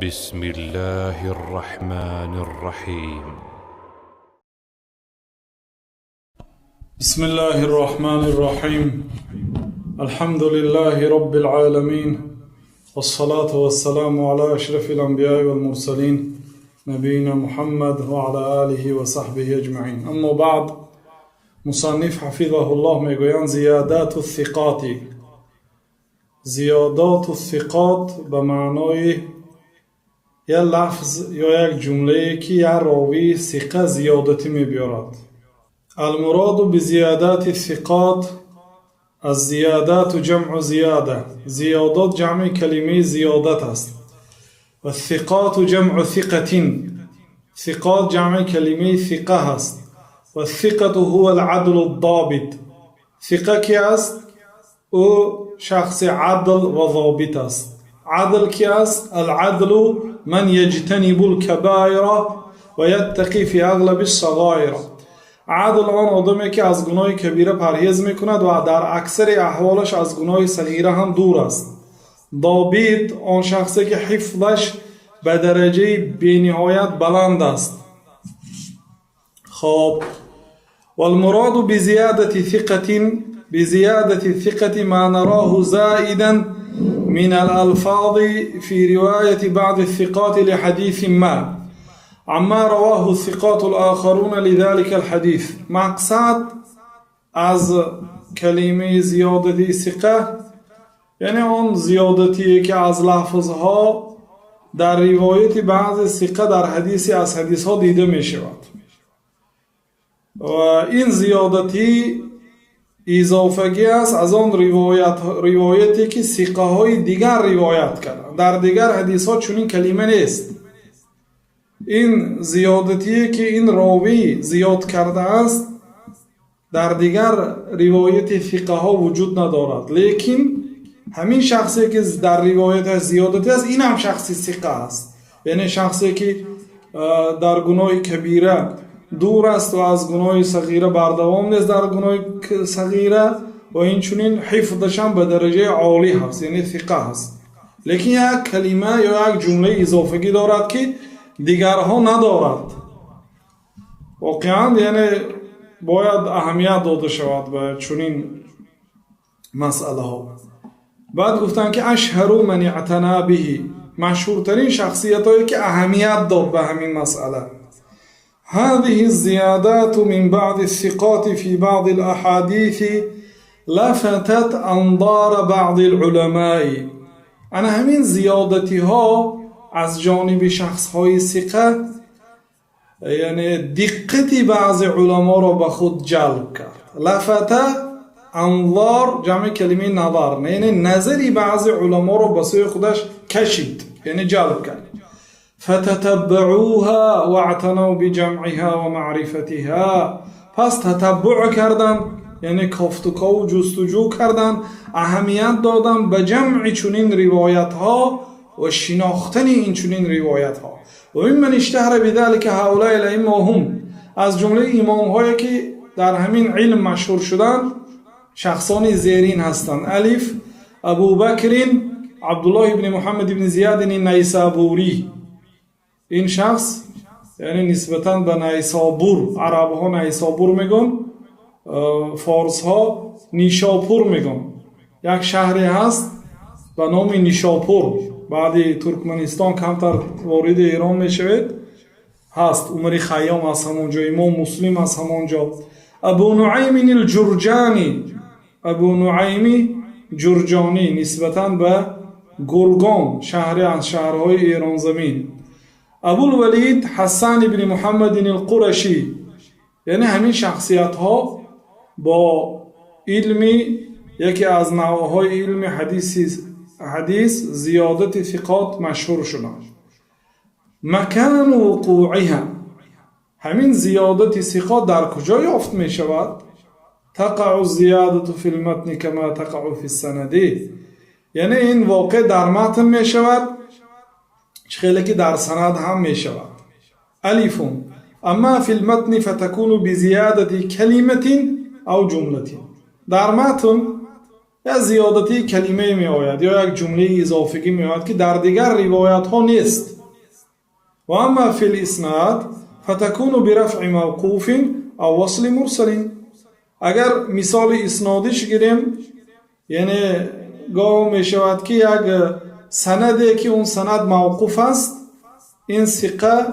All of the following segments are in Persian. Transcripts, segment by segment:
بسم الله الرحمن الرحيم. بسم الله الرحمن الرحيم. الحمد لله رب العالمين، والصلاة والسلام على أشرف الأنبياء والمرسلين نبينا محمد وعلى آله وصحبه أجمعين. أما بعد، مصنف حفظه الله میگویند زیادات الثقات. زیادات الثقات به معنای یک لفظ یا یک جمله که یک راوی ثقه زیادتی میبیارد. المراد بزیادات الثقات، الزیادات جمع زیاده. زیادات جمع کلمه زیادت است. و الثقات جمع ثقتین. ثقات جمع کلمه ثقه است. و الثقة هو العدل الضابط. ثقه کی است؟ او شخص عدل و ضابط است. عدل کی است؟ العدل من یجتنب الكبائر و یتقی فی اغلب الصغائر. عدل آن آدمی که از گناه کبیره پرهیز میکند و در اکثر احوالش از گناه صغیره هم دور است. ضابط آن شخصی که حفظش به درجه بی‌نهایت بلند است. خب، والمراد بزیادت ثقة، بزیادت الثقة ما نراه زائدا من الألفاظ في رواية بعض الثقات لحديث ما عما رواه الثقات الآخرون لذلك الحديث. مقصد از کلمه زیادتی ثقه یعنی آن زیادتی که از لفظها در روایت بعض ثقه در حدیثی از حدیث ها دیده می شود. و این زیادتی اضافگی است از آن روایتی که ثقه های دیگر روایت کردند. در دیگر حدیث ها چنین کلمه نیست. این زیادتی که این راوی زیاد کرده است در دیگر روایت ثقه ها وجود ندارد، لیکن همین شخصی که در روایت زیادتی است این هم شخصی ثقه است. یعنی شخصی که در گناه کبیره دور است و از گناه صغیره بردوام نیست در گناه صغیره و این چنین حفظش هم به درجه عالی هست، یعنی ثقه هست. لیکن یک کلمه یا یک جمله اضافگی دارد که دیگرها ندارد. واقعا یعنی باید اهمیت داده شود به چنین مسئله ها. بعد گفتن که اشهر من اعتنا به، مشهورترین شخصیت هایی که اهمیت داد به همین مسئله. هذه الزيادات من بعض الثقات في بعض الأحاديث لفتت أنظار بعض العلماء. انا همین زیادتی ها از جانب شخص های ثقه یعنی دقت بعض علما را به خود جلب کرد. لفت انظار جمع کلمه نظر، یعنی نظری بعض علما را به سوی خودش کشید، یعنی جلب کرد. فتتبعوها واعتنوا بجمعها و معرفتها. پس تتبع کردن یعنی کافتوکا و جستجو کردن، اهمیت دادن به جمع چنین روایت ها و شناختن این چنین روایت ها. و ممن اشتهر بذلك هؤلاء الائمه هم، از جمله امام هایی که در همین علم مشهور شدند شخصان زیرین هستند. الف ابو بکر عبدالله ابن محمد ابن زیاد نیسابوری. این شخص یعنی نسبتاً به نیسابور، عرب ها نیسابور میگن، فارس ها نیشاپور میگن. یک شهری هست به نام نیشاپور، بعد ترکمنستان کمتر وارد ایران میشود هست. عمر خیام از همونجا، امام مسلم از همونجا. ابو نعیم الجرجانی، ابو نعیم جرجانی نسبتاً به گرگان، شهری از شهرهای ایران زمین. ابو الولید حسن ابن محمد القرشی. یعنی همین شخصیت ها با علمی یکی از نوعهای علم حدیث زیادت ثقات مشهور شدند. مکان وقوعها، همین زیادت ثقات در کجا یافت می شود؟ تقع الزیادت فی المتن کما تقع فی السند. یعنی این واقع در متن می شود خیلی که در سند هم می شود. الف اما فی المتن فتكون بزیادت کلمت او جمله. در متن یا زیادتی کلمه می آید یا یک جمله اضافگی می آید که در دیگر روایت ها نیست. و اما فی الاسناد فتكون برفع موقوف او وصل مرسل. اگر مثال اسنادیش گیریم، یعنی گاه می شود که یک سنده که اون سند موقوف است، این ثقه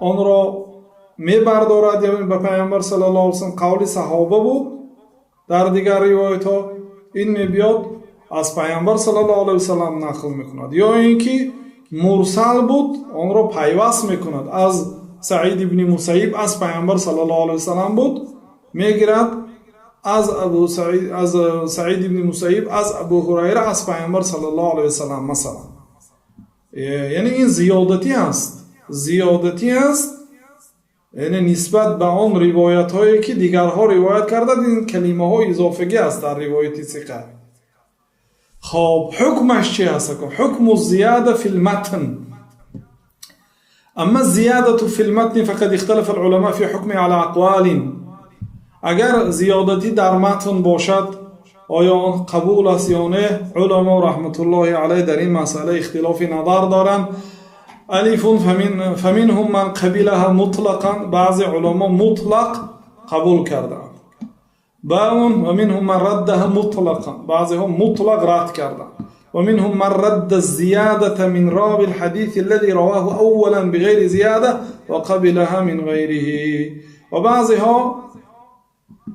آن را می بردارد، یعنی به پیامبر صلی الله علیه و سلم قول صحابه بود. در دیگر روایت ها این می بیاد از پیامبر صلی الله علیه و سلم نقل می کند، یا اینکه مرسل بود آن را پیوست می کند. از سعید ابن مسیب از پیامبر صلی الله علیه و سلم بود، می گیرد از سعید ابن مسیب از ابو هریره از پیامبر صلی الله علیه و سلم مثلا. یعنی این زیادتی است، یعنی نسبت به آن روایت هایی که دیگرها روایت کردند. این کلمه ها اضافگی است در روایت ثقه. خب حکمش چی است؟ حکم الزیاده فی المتن. اما الزیاده فی المتن فقد اختلف العلماء فی حکم على اقوال. اگر زیادتی در متن باشد آیا آن قبول است یا نه؟ علما رحمت الله علیه در این مسئله اختلاف نظر دارند. الف فمنهم من قبلها مطلقا، بعض علما مطلق قبول کردند. باء و منهم من ردها مطلقا، بعضی ها مطلق رد کردند. و منهم من رد الزيادة من راوي الحديث الذي رواه اولا بغير زيادة و قبلها من غيره. و بعضی ها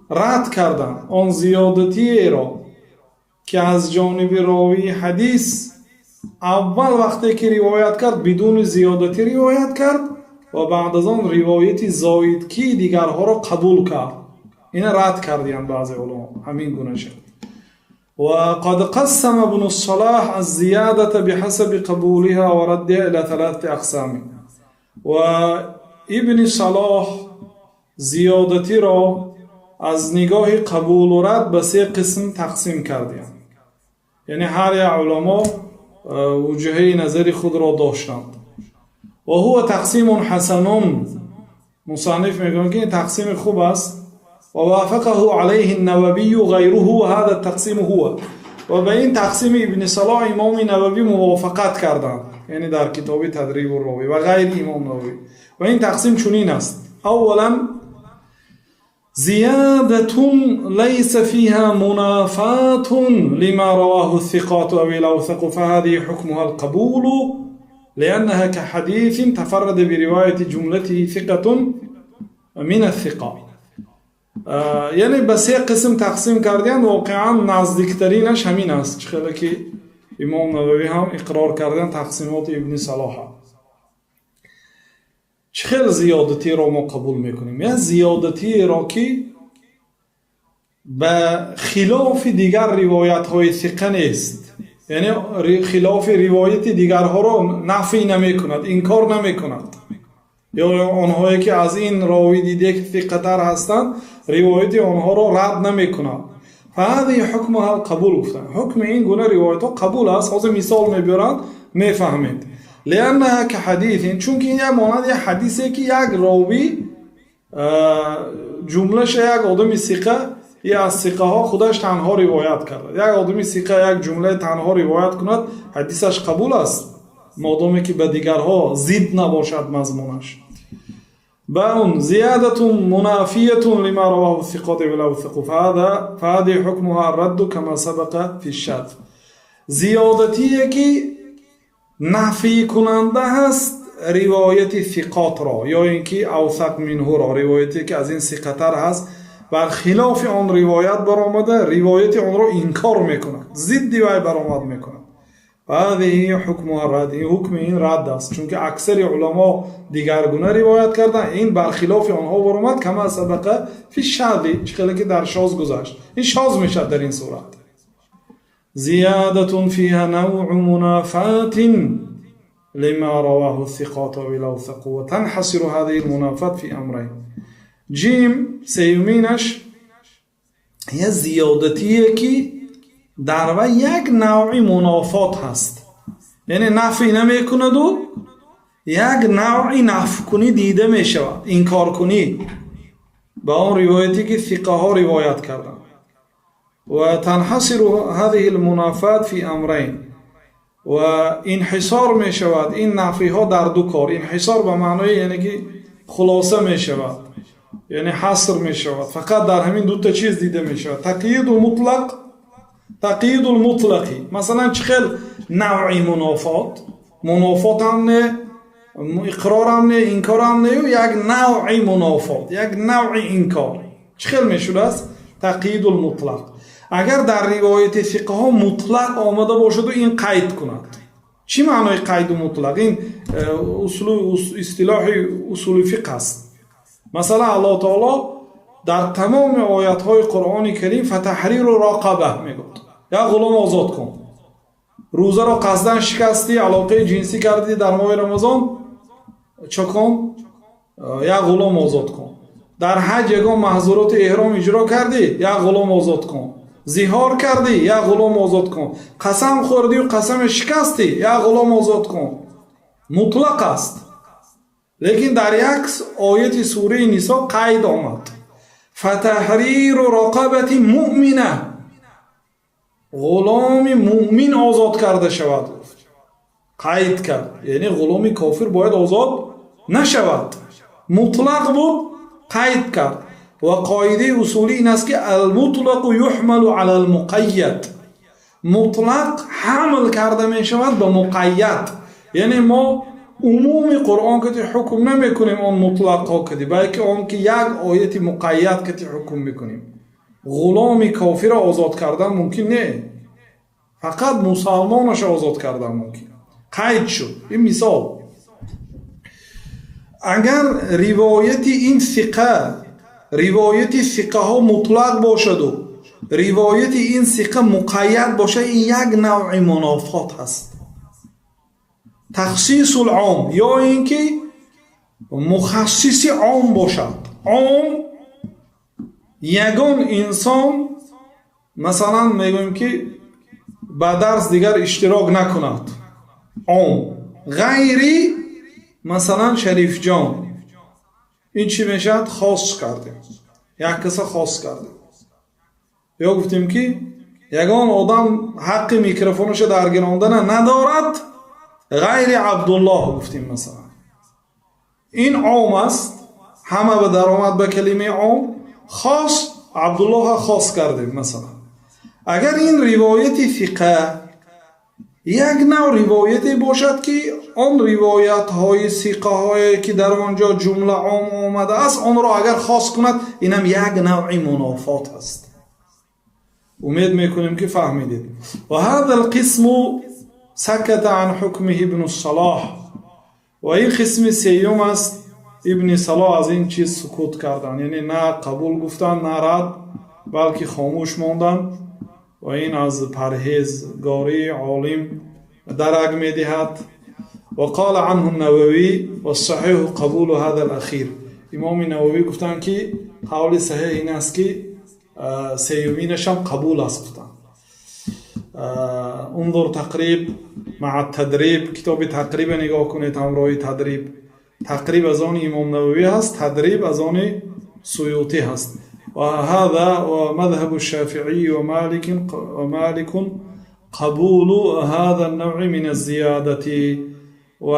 رد کردند آن زیادتی را که از جانب راوی حدیث اول وقتی که روایت کرد بدون زیادتی روایت کرد و بعد از آن روایتی زاید کی دیگرها را قبول کرد. این رد کردند بعضی علما. همین گونه شد. و قد قسم ابن الصلاح الزیادة بحسب قبولها و ردها الى 3 اقسام. و ابن صلاح زیادتی را از نگاه قبول و رد به 3 قسم تقسیم کردند. یعنی هر علما وجهه نظر خود را داشتند. و هو تقسیم حسن. مصنف میگوید که این تقسیم خوب است. و وافقه علیه النووی و غیره و هذا التقسیم هو. و به این تقسیم ابن صلاح امام نووی موافقت کردند، یعنی در کتاب تدریب الراوی و غیر امام نووی. و این تقسیم چنین است: اولا زيادة ليس فيها منافاة لما رواه الثقات أو الأوثق فهذه حكمها القبول لأنها كحديث تفرد برواية جملته ثقة من الثقة. یعنی به 3 قسم تقسیم کردن. واقعا نزدیکترینش همین است، چخیلی که امام نووی هم اقرار کردن تقسیمات ابن صلاح. چخیل زیادتی را ما قبول میکنیم؟ یا زیادتی را که به خلاف دیگر روایت های ثقه نیست، یعنی خلاف روایت دیگرها را نفی نمی کند، انکار نمی کند، یا آنهایی که از این راوی دیده که ثقه تر هستند روایت آنها را رد نمی کند. فهذه حکمها قبول گفتن. حکم این گونه روایت ها قبول است. حاضر مثال میبرند میفهمید. لأنها كحديث، چون که این مانند یک حدیثه که یک راوی جملهش یک آدم ثقه یا از ثقه ها خودش تنها روایت کرده. یک آدم ثقه یک جمله تنها روایت کند، حدیثش قبول است مادامی که به دیگرها ضد نباشد مضمونش. باء زیادة منافیة لما رواه الثقات والأوثق فهذه حكمها الرد كما سبق في الشذ. زیادتی که نفی کننده هست روایت ثقات را یا اینکه اوثق منه را، روایتی که از این ثقتر هست بر خلاف آن روایت برآمده، روایت آن را انکار میکند، ضد وی برآمد میکند. هذه حکمها الرد. این حکم این رد است، چون که اکثر علما دیگرگونه روایت کردن، این برخلاف آنها برآمد. کما سبق فی الشاذ، چخیلی که در شاذ گذشت. این شاذ میشد در این صورت. زيادة فيها نوع منافات لما رواه الثقات والأوثق وتنحصر هذه المنافات في أمرين. جيم سيومينش هي زيادتیه که در و یک نوع منافات هست، یعنی نفی نمی کند و یک نوعی نفی کنی دیده می شود، انکار کنی به آن روایتی که ثقه ها روایت کردن. وتنحصر هذه المنافات في أمرين وانحصار می شود این نفی ها در دو کار. انحصار به معنای یعنی که خلاصه می شود، یعنی حصر می شود، فقط در همین دو تا چیز دیده می شود. تقیید و مطلق، تقیید المطلقی، مثلا چخیل نوعی منافات هم نه، اقرار هم نه، انکار هم نه، یک نوعی منافات، یک نوعی انکار چخیل می شود است؟ تقیید المطلق. اگر در روایت فقه ها مطلق آمده باشد و این قید کند، چی معنای قید و مطلق؟ این اصطلاح اصول فقه است. مثلا الله تعالی در تمام آیات های قرآن کریم فتحریر رقبه میگوید، یا غلام آزاد کن. روزه را قصدن شکستی، علاقه جنسی کردی در ماه رمضان، چه کن؟ یا غلام آزاد کن. در حج یگان محظورات احرام اجرا کردی، یا غلام آزاد کن. زیهار کردی، یا غلام آزاد کن. قسم خوردی و قسم شکستی، یا غلام آزاد کن. مطلق است. لیکن در یک آیت سوره نساء قید آمد، فتحریر رقبت مؤمنه، غلام مؤمن آزاد کرده شود. قید کرد، یعنی غلام کافر باید آزاد نشود. مطلق بود، قید کرد. و قاعده اصولی این است که المطلق یحمل علی المقید، مطلق حمل کرده می شود به مقید. یعنی ما عموم قرآن که حکم نمی کنیم آن مطلق ها کدی، بلکه آن که یک آیت مقید که حکم میکنیم. غلام کافر آزاد کردن ممکن نه، فقط مسلمانش آزاد کردن ممکن. قید شد. این مثال. اگر روایت این ثقه، روایت ثقه ها مطلق باشد و روایت این ثقه مقید باشه، این یک نوع منافات هست. تخصیص العام، یا اینکه مخصص عام باشد. عام یگان انسان مثلا میگویم که با درس دیگر اشتراک نکند، عام. غیری مثلا شریف جان، این چی میشد؟ خاص کردیم، یک کس خاص کردیم. یا گفتیم که یگان آدم حق میکروفونش در گراندن ندارد، غیر عبدالله گفتیم مثلا. این عام است، همه به درآمد به کلمه عام. خاص عبدالله خاص کردیم مثلا. اگر این روایت ثقه یک نوع روایتی باشد که آن روایت های ثقه هایی که در آنجا جمله عام آمده است، آن را اگر خاص کند، اینم یک نوع منافات است. امید میکنیم که فهمیدید. و هذا القسم سکت عن حکمه ابن الصلاح، و این قسم سیوم است. ابن صلاح از این چیز سکوت کردن، یعنی نه قبول گفتن نه رد، بلکه خاموش ماندن. و این از پرهیزگاری عالم درک می‌دهد. و قال عنه النووي والصحيح قبول هذا الاخير. امام نووی گفتن که قول صحیح این است که سیومینش هم قبول است. گفتن انظر تقریب مع التدریب، کتاب تقریب نگاه کنید، همراه تدریب. تقریب از آن امام نووی هست، تدریب از آن سیوطی هست. و هذا و مذهب الشافعی و مالک قبول هذا النوع من الزیادتی. و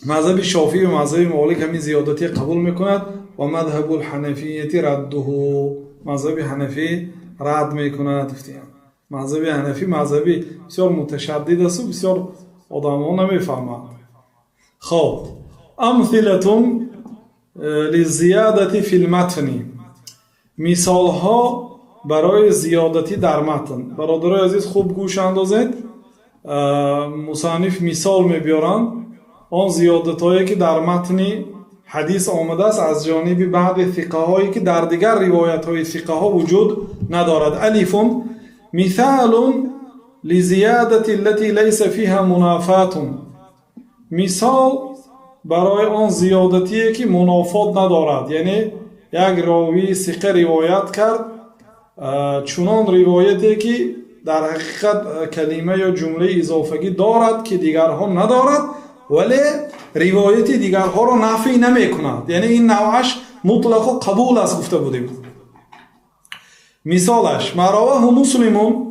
مذهب شافعی و مذهب مالک همین زیادتی قبول میکند. و مذهب الحنفیتی رده، مذهب حنفی رد میکند. مذهب حنفی مذهبی بسیار متشدد است و بسیار آدمان نمیفهمند. خب امثله للزیادتی فی المتن، مثال ها برای زیادتی در متن. برادرای عزیز خوب گوش اندازید. مصنف مثال میبیارن آن زیادت هایی که در متن حدیث آمده است از جانب بعض ثقه هایی که در دیگر روایت های ثقه ها وجود ندارد. الف مثال لزیادت التي ليس فيها منافات، مثال برای آن زیادتی که منافات ندارد. یعنی یک راوی ثقه روایت کرد چنان روایتی که در حقیقت کلمه یا جمله اضافگی دارد که دیگرها ندارد، ولی روایت دیگرها را نفی نمی کند. یعنی این نوعش مطلق و قبول است گفته بودیم. مثالش: ما رواه مسلم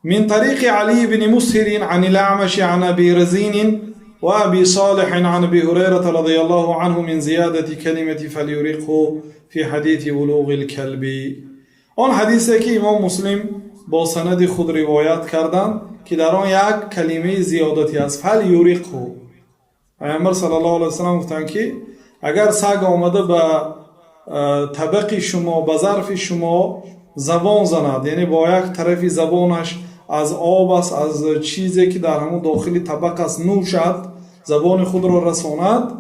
من طريق علي بن مسهر عن الأعمش عن أبي رزين وأبي صالح عن أبي هريرة رضي الله عنه من زيادة كلمة فليرقه في حديث بلوغ الكلب. آن حدیثی که امام مسلم با سند خود روایت کردند که در آن یک کلمه زیادتی است، فلیرقه. پیامبر صلی الله علیه و سلم گفتند که اگر سگ آمده به طبق شما، به ظرف شما زبان زند، یعنی با یک طرف زبانش از آب است، از چیزی که در همون داخل طبق است نوشد، زبان خود را رساند،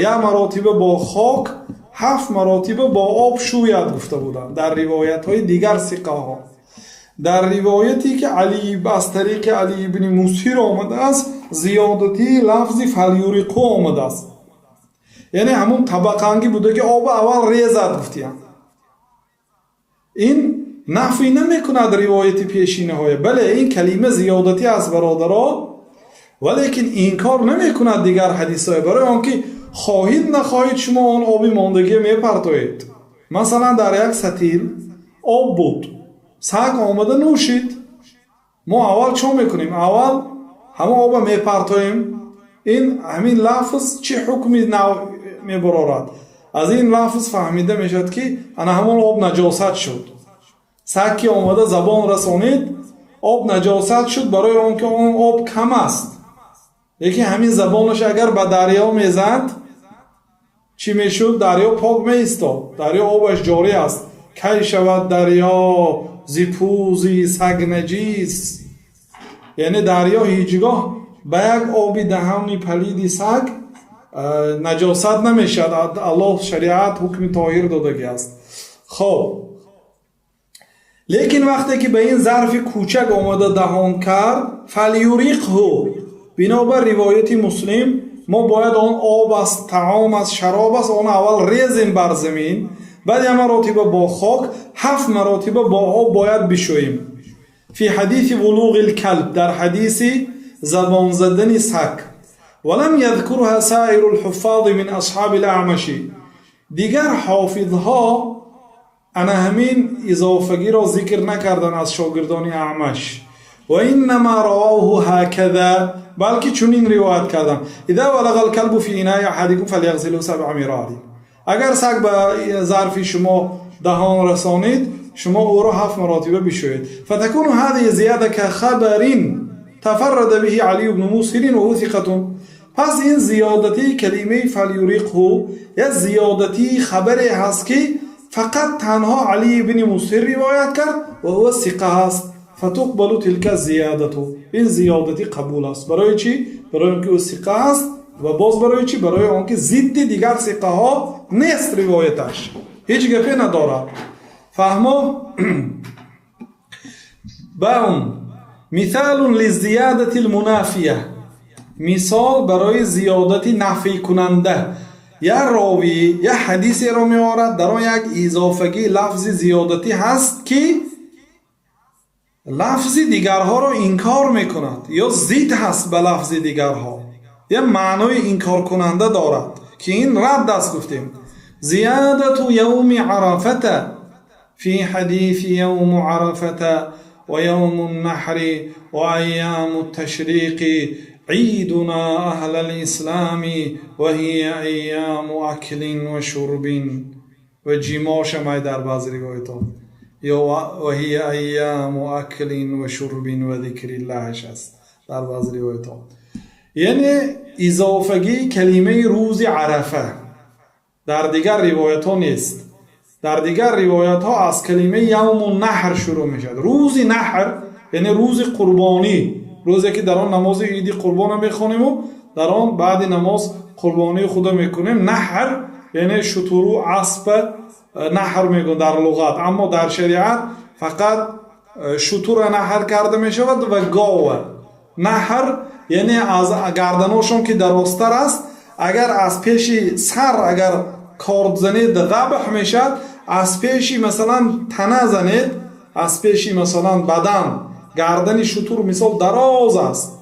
یا مراتبه با خاک، 7 مراتبه با آب شوید گفته بودند در روایت های دیگر ثقه ها. در روایتی که از طریق علی بن مسهر آمده است، زیادتی لفظی فلیرقه آمده است، یعنی همون طبقانگی بوده که آب اول ریزد گفتیم. این نفی نمی کند روایت پیشینه های، بله این کلمه زیادتی است برادرها، ولیکن این کار نمی کند دیگر حدیث های، برای آنکه خواهید نخواهید شما آن آبی ماندگی می پرتوید. مثلا در یک ستیل آب بود، سگ آمده نوشید، ما اول چون میکنیم؟ اول همه آب می پرتویم. این همین لفظ چه حکمی می برارد؟ از این لفظ فهمیده میشد که انا همون آب نجاست شد. سگ که آمده زبان رسانید، آب نجاست شد، برای آنکه اون آب کم است. یکی همین زبانش اگر به دریا میزد چی میشد؟ دریا پاک میستاد، دریا آبش جاری است. کی شود دریا زیپوزی سگ نجیس، یعنی دریا هیچگاه به یک آبی دهانی پلیدی سگ نجاست نمیشد. الله شریعت حکم طاهر داده است. خب لیکن وقتی که به این ظرف کوچک آمده دهان کرد، فلیرقه، بنابر روایت مسلم ما باید آن آب است، طعام است، شراب است، آن اول ریزیم بر زمین، بعد یک مرتبه با خاک، 7 مرتبه با آب باید بشوییم. فی حدیث بلوغ الکلب، در حدیث زبان زدن سگ. ولم یذکرها سایر الحفاظ من اصحاب الاعمش، دیگر حافظها انا همین اضافگی را ذکر نکردن از شاگردان اعمش. و انما رواه هكذا، بلکه چنین روایت کردن: اذا ولغ الكلب في اناء احدكم فليغسله 7 مرات. اگر سگ به ظرف شما دهان رسانید، شما او را 7 مرتبه بشویید. فتكون هذه زیاده كخبر تفرد به علی بن مسهر و ثقة. پس این زیادتی کلمه فلیرقه یا زیادتی خبری هست که فقط تنها علی بن مسهر روایت کرد و او ثقه است. فتقبل تلك زیادته، این زیادتی قبول است. برای چی؟ برای اینکه او ثقه است، و باز برای چی؟ برای آنکه ضد دیگر ثقه ها نیست روایتش، هیچ گپی ندارد. فهمو؟ باون مثال للزیادة المنافیه، مثال برای زیادتی نفی کننده. یا راوی یا حدیثی را می‌آورد، در آن یک اضافگی لفظ زیادتی هست که لفظ دیگرها را انکار میکند، یا ضد هست به لفظ دیگرها، یا معنای انکار کننده دارد که این رد است. گفتیم زیادت یوم عرفه فی حدیث یوم عرفه و یوم النحر و ایام التشریق عیدنا اهل الاسلام و هی ایام اکل و شرب. و جیما شمای در بعض روایت ها یا و هی ایام اکل و شرب و ذکر الله است در بعض روایت ها. یعنی اضافگی کلمه روز عرفه در دیگر روایت ها نیست. در دیگر روایت ها از کلمه یوم النحر شروع می شد. روز نحر یعنی روز قربانی، روزی که در آن نماز عیدی قربان میخونیم و در آن بعد نماز قربانی خدا میکنیم. نحر یعنی شتر و اسب نحر میگن در لغت، اما در شریعت فقط شتر نحر کرده میشود و گاو. نحر یعنی از گردناشون که دراستر است، اگر از پیش سر اگر کارد زنید ذبح میشد، از پیش مثلا تنه زنید، از پیش مثلا بدن گردن شتر مثال دراز است.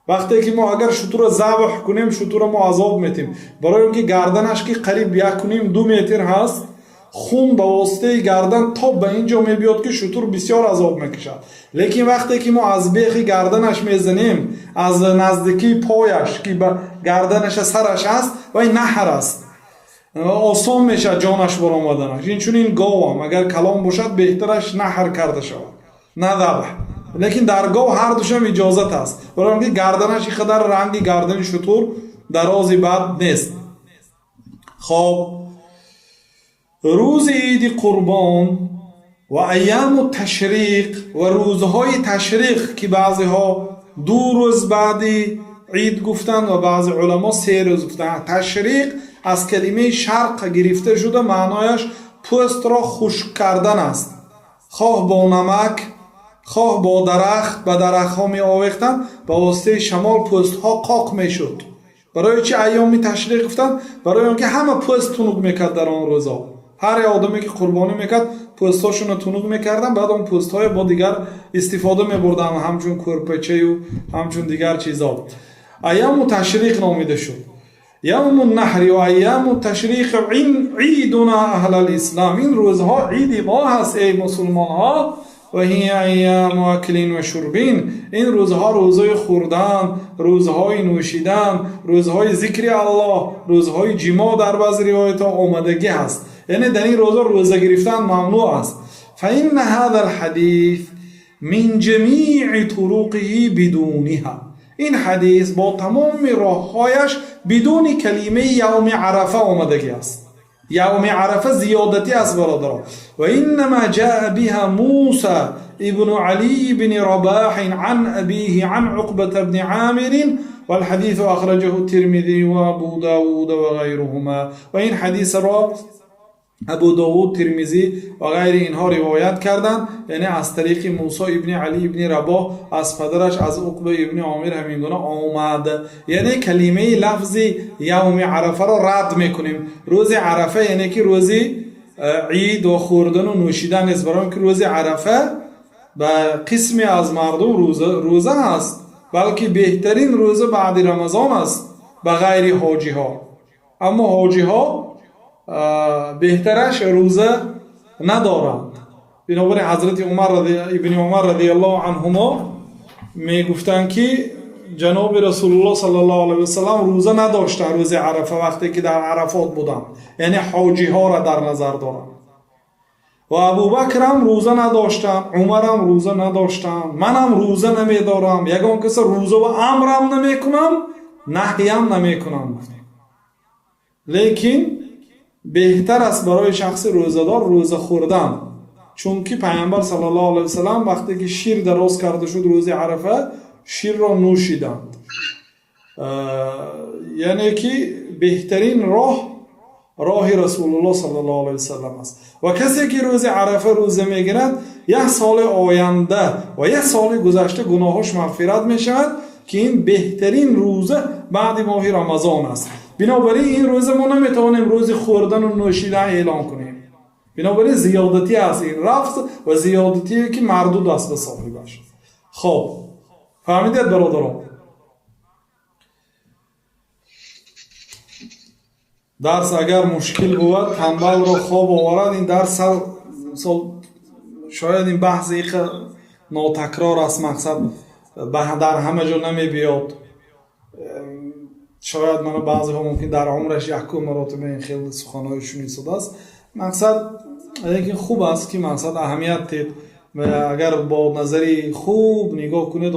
وقتی که ما اگر شتر را ذبح کنیم، شتر را ما عذاب میتیم، برای اینکه گردنش که قریب 1.5-2 متر هست خون به واسطه گردن تا به اینجا میبیاد که شتر بسیار عذاب میکشد. لیکن وقتی که ما از بیخ گردنش میزنیم، از نزدیکی پایش که به گردنش سرش است و این نهر است، آسان میشه جانش برآمدنش. این چون این گاو هم اگر کلام باشد بهترش نهر کرده شود، نه ذبح. لیکن در گاو هر دوشم اجازت است، برای اینکه گردنش اینقدر رنگ گردن شتر درازی بد نیست. خب روز عید قربان و ایام تشریق و روزهای تشریق که بعضی ها 2 روز بعدی عید گفتن و بعضی علما 3 روز گفتن. تشریق از کلمه شرق گرفته شده، معنایش پوست را خشک کردن است، خواه با نمک خواه با درخت. به درخت ها می آویختن، به واسطه شمال پوست ها قاق می شد. برای چی ایام تشریق گفتن؟ برای اینکه همه پوست تنوگ میکرد در آن روزا. هر آدمی که قربانی میکرد پوستاشون رو تنوگ میکردن، بعد اون پوست های با دیگر استفاده میبردن، همچون کرپچه و همچون دیگر چیزا. ایام تشریق نامیده شد. یوم النحر و ایام تشریق عیدنا اهل الاسلام. این روزها عید ما هست ای مسلمان ها. و هی ایام اکلین و شربین. این روزها روزهای خوردن، روزهای نوشیدن، روزهای ذکر الله، روزهای جماع در بعض روایت ها آمدگی هست. یعنی در این روزها روزه گرفتن ممنوع است. فإن هذا الحديث من جمیع طرقه بدونها. این حدیث با تمام راههایش بدون کلمه یوم عرفه آمدگی است. یوم عرفه زیادتی است برادران. و انما جاء بها موسى ابن علي بن رباح عن ابيه عن عقبة بن عامر والحديث اخرجه الترمذي وابو داود وغيرهما. و این حدیث را ابو داود، ترمذی و غیر اینها روایت کردند، یعنی از طریق موسی ابن علی ابن رباح از پدرش از عقبه ابن عامر همین گونه آمد. یعنی کلمه لفظی یوم عرفه را رد میکنیم. روز عرفه یعنی که روزی عید و خوردن و نوشیدن نیست، برای اینکه روز عرفه به قسمی از مردم روزه است، بلکه بهترین روزه بعد رمضان است به غیر حاجی ها. اما حاجی ها بهترش روزه ندارند. بنابراین حضرت ابن عمر رضی الله عنهما می گفتند که جناب رسول الله صلی الله علیه و سلم روزه نداشتند روز عرفه وقتی که در عرفات بودند، یعنی حاجی ها را در نظر دارند. و ابوبکر هم روزه نداشتند، عمر هم روزه نداشتند، من هم روزه نمیدارم. یگان کس روزه و امرم نمیکنم، نهی هم نمیکنم. لیکن بهتر است برای شخص روزه‌دار روزه خوردن، چون که پیامبر صلی الله علیه و سلم وقتی که شیر دراز کرده شد روز عرفه، شیر را نوشیدند. یعنی که بهترین راه رسول الله صلی الله علیه و سلم است. و کسی که روز عرفه روزه میگیرد، 1 سال آینده و 1 سال گذشته گناهاش مغفرت میشود، که این بهترین روزه بعد ماه رمضان است. بنابراین این روزه ما نمیتوانیم روز خوردن و نوشیدن اعلان کنیم. بنابراین زیادتی است این لفظ و زیادتی که مردود است به صاحبش. خب فهمیدید برادران؟ درس اگر مشکل بود تنبل را خواب آورد. این درس شاید این بحث ناتکرار است، مقصد در همه جا نمی بیاد. شاید من بعضی ها ممکن در عمرش 1 مرتبه این خیلی سخنهای شنیده است. مقصد اینکه خوب است که مقصد اهمیت دید و اگر با نظری خوب نگاه کنید،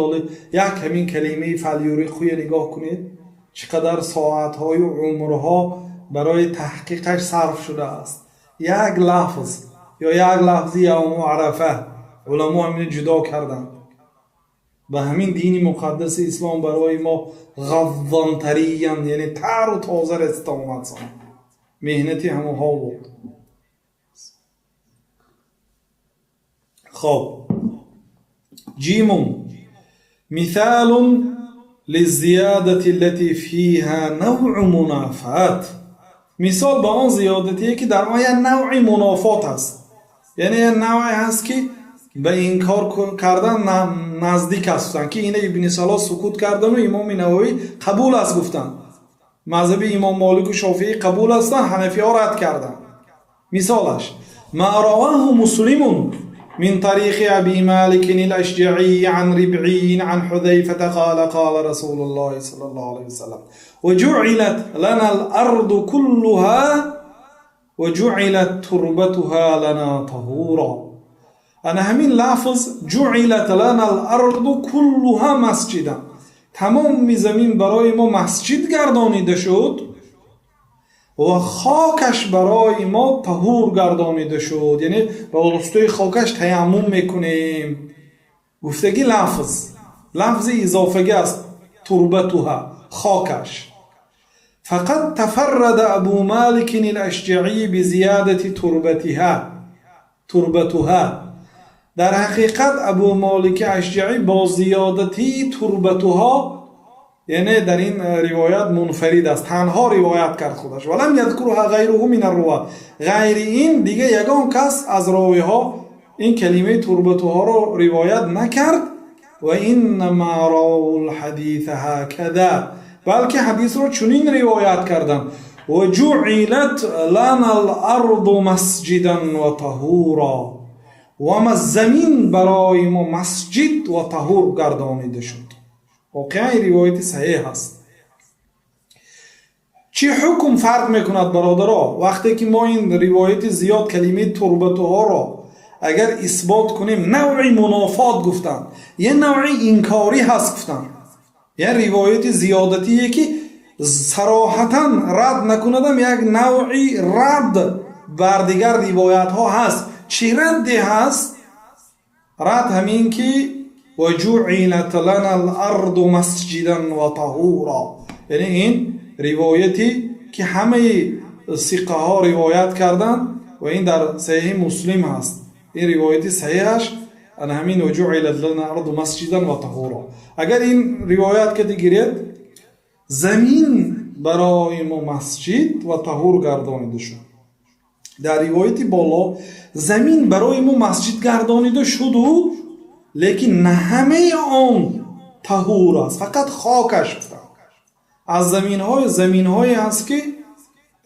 یک همین کلمه فلیوری خوی نگاه کنید چقدر ساعت‌های و عمرها برای تحقیقش صرف شده است. یک لفظ یا یک لفظی یوم عرفه علما همین جدا کردند. به همین دین مقدس اسلام برای ما غضنطریان، یعنی تر و تازه رسید آمد. مهنتی هموها بود. خب جیمون مثال للزیادت التي فيها نوع منافات. مثال به آن زیادتیه که در آن نوع منافات هست، یعنی نوعی هست که به این کار کردن نزدیک هستن، که این ابن سلا سکوت کردن و امام نووی قبول است گفتن. مذهب امام مالک و شافعی قبول هستن، حنفی ها رد کردن. مثالش ما رواه مسلم من طريق أبي مالك الأشجعي عن ربعي عن حذيفة قال قال رسول الله صلى الله عليه وسلم وجعلت لنا الأرض كلها وجعلت تربتها لنا طهورا. أنا همین لفظ جعلت لنا الأرض كلها مسجدا، تمام زمین برای ما مسجد گردانیده شد و خاکش برای ما طهور گردانیده شد، یعنی با رستوی خاکش تیمم میکنیم. گفتگی لفظ اضافه است، تربتها خاکش. فقط تفرد ابو مالک الاشجعی بزیادت تربتها. در حقیقت ابو مالک اشجعی با زیادتی تربتها، یعنی در این روایت منفرد است، تنها روایت کرد خودش. ولم یذکرها غیره من الرواه، غیر این دیگه یگان کس از راویها این کلمه تربتها رو روایت نکرد. و انما راو الحدیث هکذا، بلکه حدیث رو چنین روایت کردن و جعلت لنا الارض مسجدا و طهورا، و زمین برای ما مسجد و طهور گردانیده شد. واقعا روایت صحیح است. چی حکم فرق میکند برادرها وقتی که ما این روایت زیاد کلمه تربتها را اگر اثبات کنیم؟ نوعی منافات گفتن، یه نوعی انکاری هست گفتن. یه روایت زیادتیه که صراحتا رد نکندم، یک نوعی رد بر دیگر روایت ها هست. چی ردی هست؟ رد همین که وجعلت لنا الارض مسجدا و طهورا، یعنی این روایتی که همه ثقه ها روایت کردن و این در صحیح مسلم هست. این روایتی صحیحش ان همین وجعلت لنا الارض مسجدا و طهورا. اگر این روایت که دیگرید زمین برای ما مسجد و طهور گردانیده شد، در روایتی بالا زمین برای ما مسجد گردانیده شد و لیکن نه همه آن طهور است، فقط خاکش است. از زمین های هست که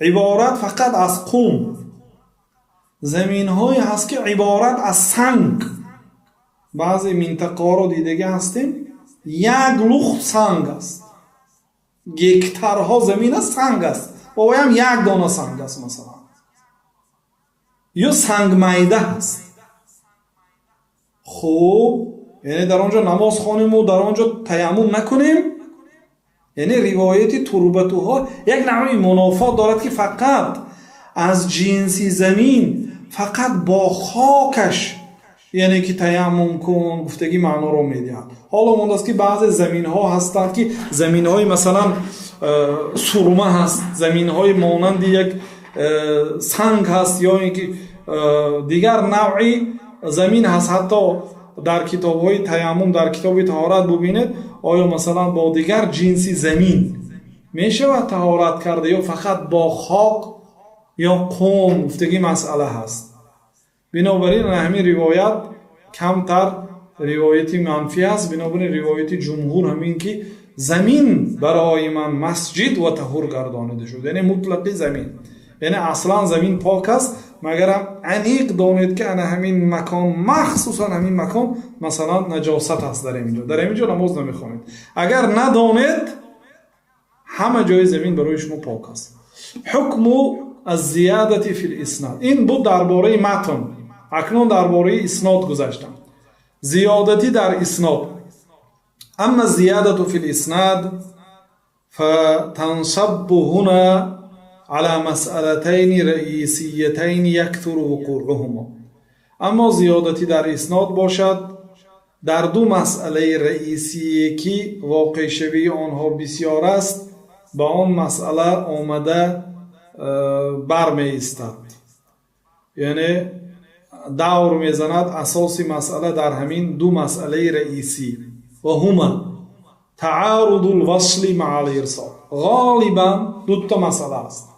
عبارت فقط از قوم، زمین های هست که عبارت از سنگ. بعضی منطقه رو دیدگه هستیم یک لخت سنگ است، گکترها زمین سنگ است و هم یک دانه سنگ است مثلا، یا سنگ میده هست. خب یعنی در آنجا نماز خوانیم و در آنجا تیمم نکنیم. یعنی روایت تربتها یک نوعی منافات دارد که فقط از جنسی زمین، فقط با خاکش یعنی که تیمم کن گفتگی معنا رو میدهد. حالا مونده است که بعضی زمین ها هستند که زمین های مثلا سرمه هست، زمین های مانند یک سنگ هست، یا اینکه دیگر نوعی زمین هست. حتی در کتاب های تیمم، در کتاب طهارت ببینید آیا مثلا با دیگر جنسی زمین میشه و طهارت کرده یا فقط با خاک یا قوم، گفتگی مسئله هست. بنابراین همین روایت کمتر روایتی منفی است. بنابراین روایت جمهور همین که زمین برای من مسجد و طهور گردانیده شد، یعنی مطلق زمین، یعنی اصلا زمین پاک است، مگر هم انیق دانید که انا همین مکان، مخصوصا همین مکان مثلا نجاست است در اینجا نماز نمیخوانید. اگر ندانید همه جای زمین برای شما پاک است. حکم از زیادتی فی الاسناد، این بود درباره متن. اکنون درباره اسناد گذشتم. زیادتی در اسناد. اما زیادت فی الاسناد فتنصب هنا على مسئلتين رئیسیتین یکثر وقوعهما. اما زیادتی در اسناد باشد در دو مسئله رئیسی که واقع شوی آنها بسیار است، با آن مسئله آمده برمی ایستد، یعنی دور میزند. اساسی مسئله در همین دو مسئله رئیسی و هما تعارض الوصل مع الارسال. غالبا دو تا مسئله است: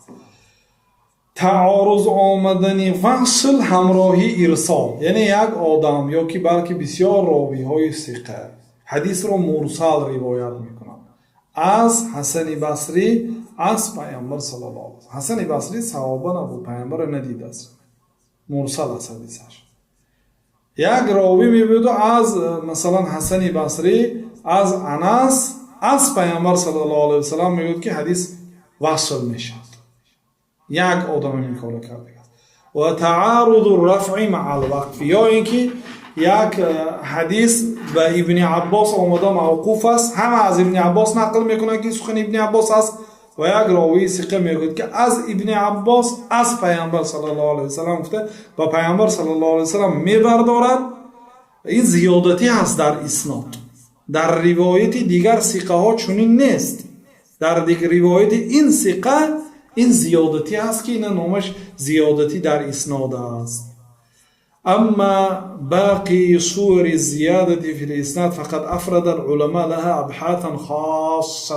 تعارض آمدن وصل همراهی ارسال، یعنی یک آدم یا که بلکه بسیار راوی های ثقه حدیث را مرسل روایت میکنند از حسن بصری از پیامبر صلی الله علیه و آله. حسن بصری صحابه نبود، پیامبر ندیده است. مرسل است حدیثش. یک راوی میبود از مثلا حسن بصری از انس از پیامبر صلی الله علیه و سلم میگفت که حدیث وصل میشد. یک آدم این کارو کرده است. و تعارض الرفع مع الوقف، یا اینکه یک حدیث به ابن عباس آمده موقوف است، همه از ابن عباس نقل میکنه که سخن ابن عباس است، و یک راوی ثقه میگوید که از ابن عباس از پیامبر صلی الله علیه و سلم گفته و پیامبر صلی الله علیه و سلم میبردارد. این زیادتی هست در اسناد. در روایت دیگر ثقه ها چنین نیست. در دیگر روایت این ثقه این زیادتی هست که این نامش زیادتی در اسناد است. اما باقی صور زیادتی فی الاسناد فقد افرد العلماء لها ابحاثا خاصه.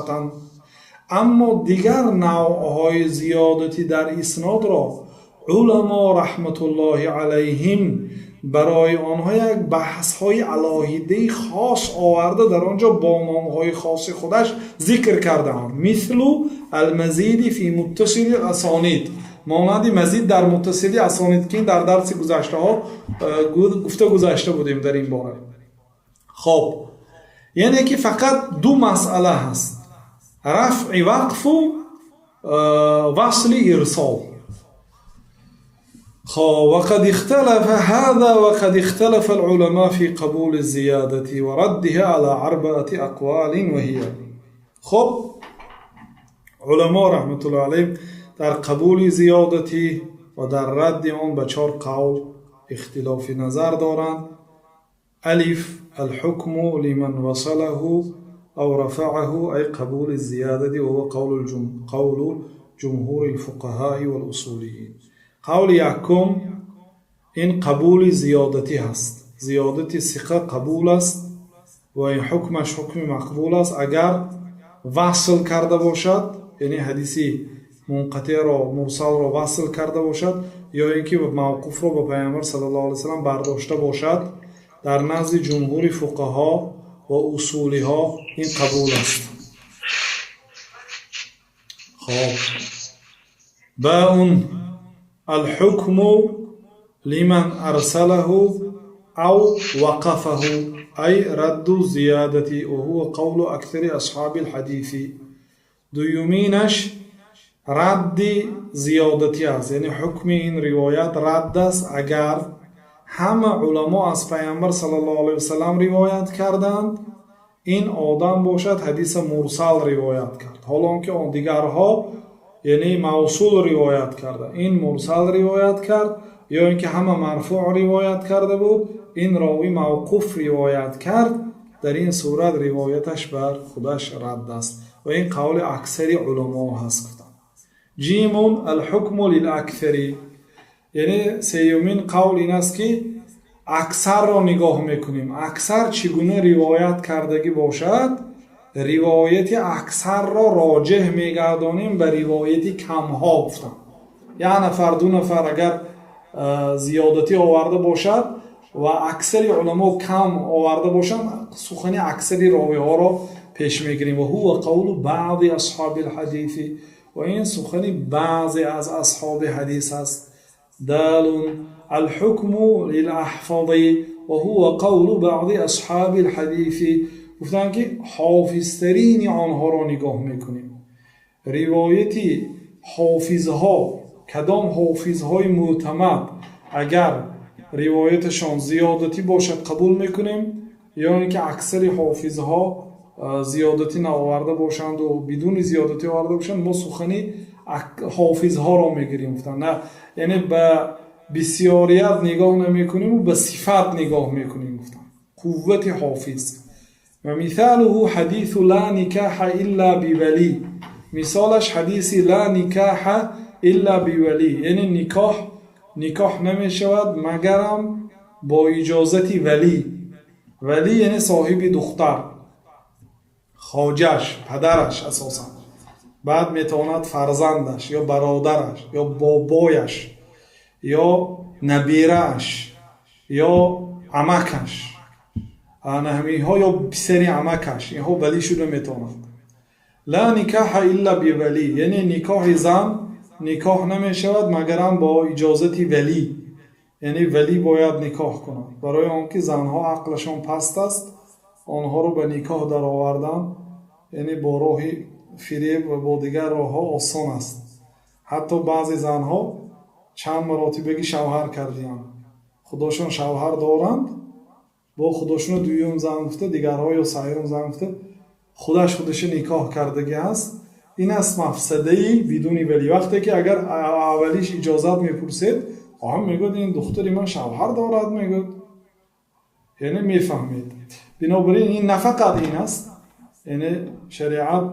اما دیگر نوعهای زیادتی در اسناد را علما رحمت الله علیهم برای آنها یک بحث‌های علاهیده خاص آورده، در آنجا با نام‌های خاص خودش ذکر کردند. مثل المزید فی متصل الاسانید، مانند مزید در متصل اسانید که در درس گذشته ها گذشته بودیم در این باره. خب یعنی که فقط دو مسئله هست، رفع وقف و وصل ارسال. وقد اختلف هذا وقد اختلف العلماء في قبول الزيادة وردها على 4 أقوال وهي. خب علماء رحمت الله علیهم در قبول زیادتی و در رد آن به 4 قول اختلاف نظر دارند. الف الحكم لمن وصله او رفعه ای قبول الزیادتی و هو قول جمهور الفقهاء والاصوليين. قول یکم این قبول زیادتی هست، زیادتی ثقه قبول است و این حکمش حکم مقبول است اگر وصل کرده باشد، یعنی حدیثی منقطع را مرسل را وصل کرده باشد، یا اینکه موقوف را به پیامبر صلی الله علیه و سلم برداشته باشد. در نزد جمهور فقها و اصولی ها این قبول است. خب با اون الحكم لمن أرسله أو وقفه أي رد الزيادة وهو قول أكثر أصحاب الحديث. دویمینش رد زیادتی است، یعنی حکم این روایت رد است اگر همه علما از پیامبر صلی الله علیه و سلم روایت کردند، این آدم باشد حدیث مرسل روایت کرد، حالا که آن دیگرها یعنی موصول روایت کرده، این مرسل روایت کرد، یا اینکه همه مرفوع روایت کرده بود، این راوی موقوف روایت کرد، در این صورت روایتش بر خودش رد است و این قول اکثری علما هست. جیمون الحکم للاکثری، یعنی سیومین قول این است که اکثر را نگاه میکنیم، اکثر چگونه روایت کردگی باشد، روایت اکثر را راجح میگردانیم به روایت کم ها. گفتم یک نفر دو نفر اگر زیادتی آورده باشد و اکثری علما کم آورده باشند، سخن اکثری راوی ها را پیش میگیریم. و هو قول بعضی اصحاب الحدیث، و این سخن بعضی از اصحاب حدیث است. دال الحكم للاحفظ و هو قول بعضی اصحاب الحدیث، گفتن که حافظترین آنها را نگاه میکنیم. روایتی حافظها، کدام حافظهای معتمد اگر روایتشان زیادتی باشد قبول میکنیم، یا اینکه اکثر حافظها زیادتی نآورده باشند و بدون زیادتی آورده باشند، ما سخنی حافظها را میگیریم. گفتن نه، یعنی به بسیاریت نگاه نمیکنیم و به صفت نگاه میکنیم. گفتن قوت حافظ. و مثاله حدیث لا نکاح الا بولی، مثالش حدیثی لا نکاح الا بولی، یعنی نکاح نمی شود مگرم با اجازت ولی. ولی یعنی صاحب دختر، خواجهش، پدرش اساسا، بعد میتواند فرزندش یا برادرش یا بابایش یا نبیرش یا عمکش، نهمی ها یا پسری عمکش، اینها ولی شده میتواند. لا نکاح الا بولی، یعنی نکاح زن نکاح نمی شود مگرم با اجازت ولی. یعنی ولی باید نکاح کنند. برای آنکه زنها عقلشان پست است، آنها رو به نکاح در آوردن یعنی با راه فریب و با دیگر راه ها آسان است. حتی بعضی زنها چند مراتبه شوهر کردند، خودشون شوهر دارند، با خودشون دویم زن گفته، دیگرها یا سایر زن گفته خودش نکاح کردگی است. این است مفسده بدون ولی. وقتی که اگر اولیش اجازت میپرسید، هم میگوید این دختری من شوهر دارد، میگوید یعنی میفهمید. بنابراین این نه فقط این است، یعنی شریعت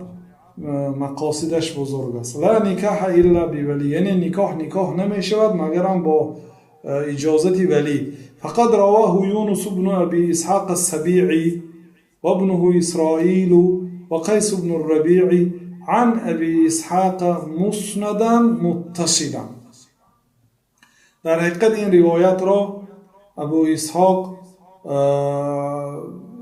مقاصدش بزرگ است. لا نکاح الا بولی، یعنی نکاح نمیشود مگر با اجازت ولی. فقد رواه یونس بن ابی اسحاق السبیعی و ابنه اسرائیل و قیس بن الربیع عن ابی اسحاق مسندا متصلا. در حقیقت این روایت را ابو اسحاق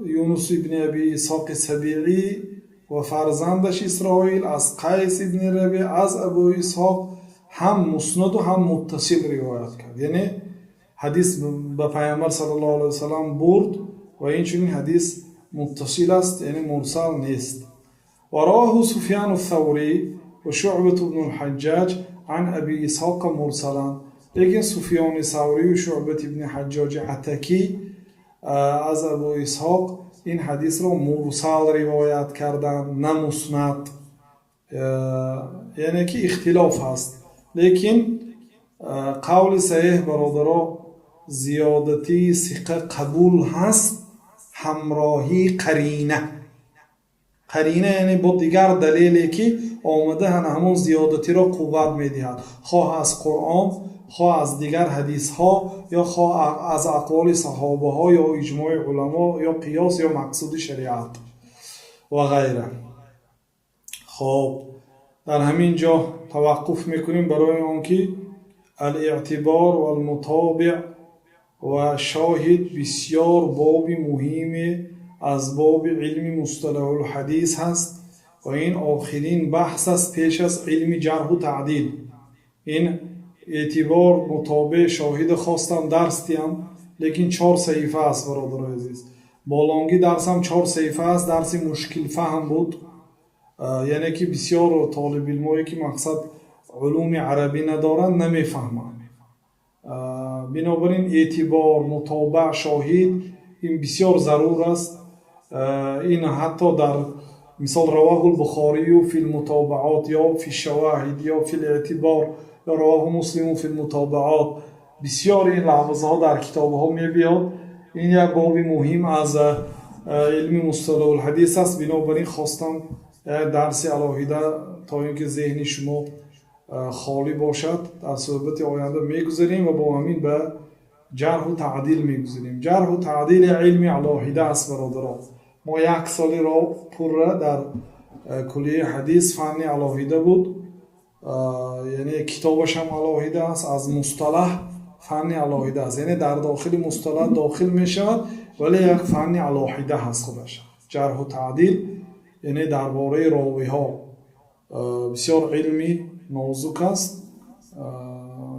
یونس ابن ابی اسحاق سبیعی و فرزندش اسرائیل از قیس ابن ربیع از ابو اسحاق هم مسند و هم متصل روایت کرد. یعنی حدیث به پیامبر صلی الله علیه وسلم برد و این چنین حدیث متصل است، یعنی مرسل نیست. و رواه سفیان الثوری و شعبة بن الحجاج عن ابی اسحاق مرسلا. لیکن سفیان ثوری و شعبة بن حجاج عتکی از ابو اسحاق این حدیث را مرسل روایت کردن، نه مسند. یعنی که اختلاف هست. لیکن قول صحیح برادرها زیادتی ثقه قبول هست همراهی قرینه یعنی با دیگر دلیلی که آمده همون زیادتی را قوت میدهد، خواه از قرآن، خواه از دیگر حدیث ها، یا خواه از اقوال صحابه ها، یا اجماع علما، یا قیاس، یا مقصود شریعت و غیره. خب در همین جا توقف میکنیم برای آنکه الاعتبار و المتابع و شاهد بسیار باب مهمی از باب علم مصطلح الحدیث هست و این آخرین بحث است پیش از علم جرح و تعدیل. این اعتبار متابع شاهد خواستم درس دیم، لیکن 4 صحیفه است برادر عزیز. بالانگی درس هم 4 صحیفه است، درس مشکل فهم بود. یعنی که بسیار طالب علمایی که مقصد علوم عربی ندارند نمیفهمند. بنابراین اعتبار متابع شاهد این بسیار ضرور است. این حتی در مثال رواه البخاری فی المتابعات یا فی الشواهد یا فی الاعتبار یا رواه مسلم فی المتابعات، بسیار این لفظها در کتاب ها می بیاد. این یک باب مهم از علم مصطلح الحدیث است. بنابراین خواستم درس الهیده تا اینکه ذهن شما خالی باشد در صحبت آینده میگذاریم و با همین به جرح و تعدیل میگذاریم. جرح و تعدیل علم الهیده است برادران. ما 1 سال را پر در کلیه حدیث فن الهیده بود، یعنی کتابش هم الهیده است، از مصطلح فن الهیده است، یعنی در داخل مصطلح داخل می شود ولی یک فن الهیده هست خودش. جرح و تعدیل یعنی درباره راوی ها بسیار علمی نازک است،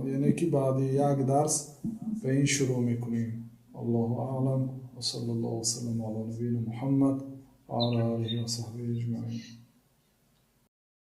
یعنی که بعد یک درس به این شروع میکنیم. الله اعلم و صلی الله وسلم علی نبینا محمد و علی آله و صحبه اجمعین.